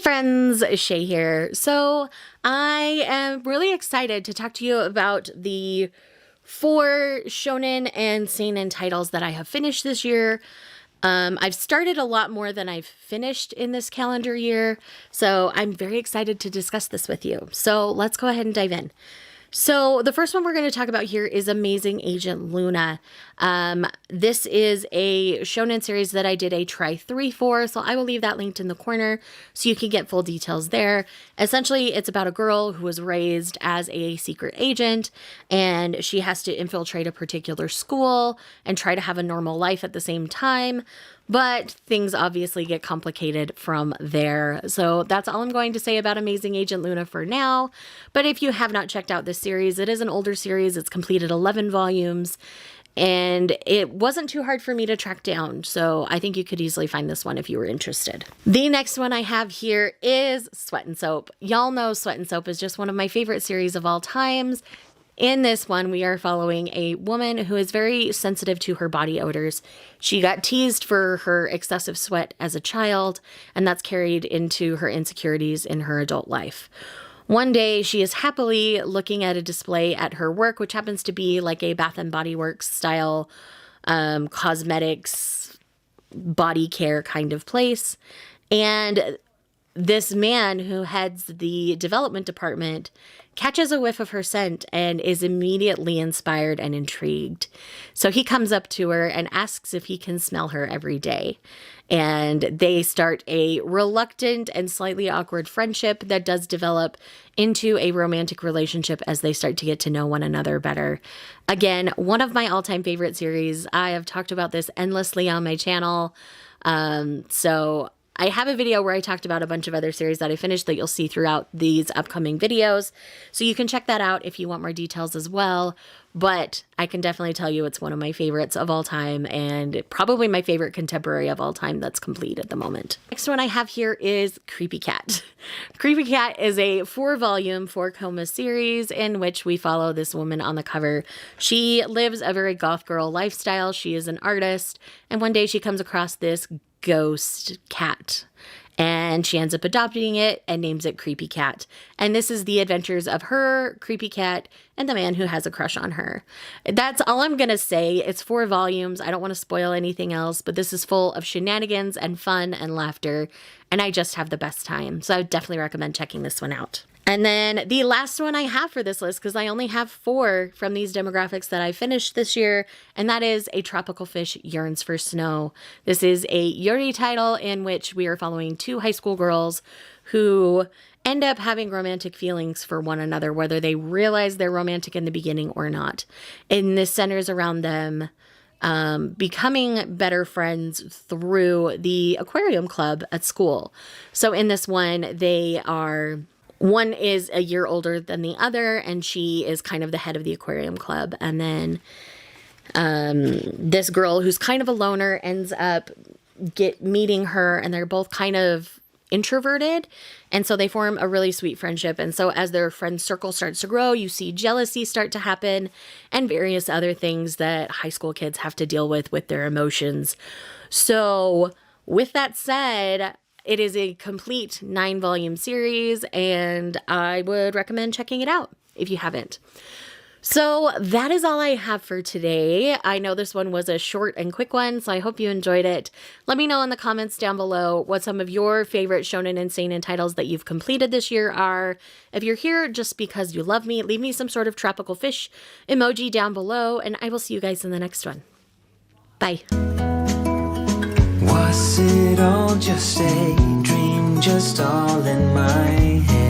Friends, Shay here. So I am really excited to talk to you about the 4 Shounen and Seinen titles that I have finished this year. I've started a lot more than I've finished in this calendar year, so I'm very excited to discuss this with you. So let's go ahead and dive in. So the first one we're going to talk about here is Amazing Agent Luna. This is a shonen series that I did a try 3 for, so I will leave that linked in the corner so you can get full details there. Essentially, it's about a girl who was raised as a secret agent, and she has to infiltrate a particular school and try to have a normal life at the same time. But things obviously get complicated from there. So that's all I'm going to say about Amazing Agent Luna for now. But if you have not checked out this series, it is an older series. It's completed 11 volumes. And it wasn't too hard for me to track down. So I think you could easily find this one if you were interested. The next one I have here is Sweat and Soap. Y'all know Sweat and Soap is just one of my favorite series of all times. In this one, we are following a woman who is very sensitive to her body odors. She got teased for her excessive sweat as a child, and that's carried into her insecurities in her adult life. One day, she is happily looking at a display at her work, which happens to be like a Bath and Body Works style cosmetics, body care kind of place. And this man who heads the development department catches a whiff of her scent and is immediately inspired and intrigued. So he comes up to her and asks if he can smell her every day. And they start a reluctant and slightly awkward friendship that does develop into a romantic relationship as they start to get to know one another better. Again, one of my all-time favorite series. I have talked about this endlessly on my channel. So I have a video where I talked about a bunch of other series that I finished that you'll see throughout these upcoming videos. So you can check that out if you want more details as well. But I can definitely tell you it's one of my favorites of all time and probably my favorite contemporary of all time that's complete at the moment. Next one I have here is Creepy Cat. Creepy Cat is a 4-volume, 4-coma series in which we follow this woman on the cover. She lives a very goth girl lifestyle. She is an artist, and one day she comes across this ghost cat, and she ends up adopting it and names it Creepy Cat. And this is the adventures of her, Creepy Cat, and the man who has a crush on her. That's all I'm gonna say. It's 4 volumes. I don't want to spoil anything else, but this is full of shenanigans and fun and laughter, and I just have the best time. So I would definitely recommend checking this one out. And then the last one I have for this list, because I only have 4 from these demographics that I finished this year, and that is A Tropical Fish Yearns for Snow. This is a Yuri title in which we are following 2 high school girls who end up having romantic feelings for one another, whether they realize they're romantic in the beginning or not. And this centers around them becoming better friends through the aquarium club at school. So in this one, one is a year older than the other, and she is kind of the head of the aquarium club. And then this girl who's kind of a loner ends up meeting her, and they're both kind of introverted. And so they form a really sweet friendship. And so as their friend circle starts to grow, you see jealousy start to happen and various other things that high school kids have to deal with their emotions. So with that said, it is a complete 9-volume series, and I would recommend checking it out if you haven't. So that is all I have for today. I know this one was a short and quick one, so I hope you enjoyed it. Let me know in the comments down below what some of your favorite Shounen and Seinen titles that you've completed this year are. If you're here just because you love me, leave me some sort of tropical fish emoji down below, and I will see you guys in the next one. Bye. Was it all just a dream, just all in my head?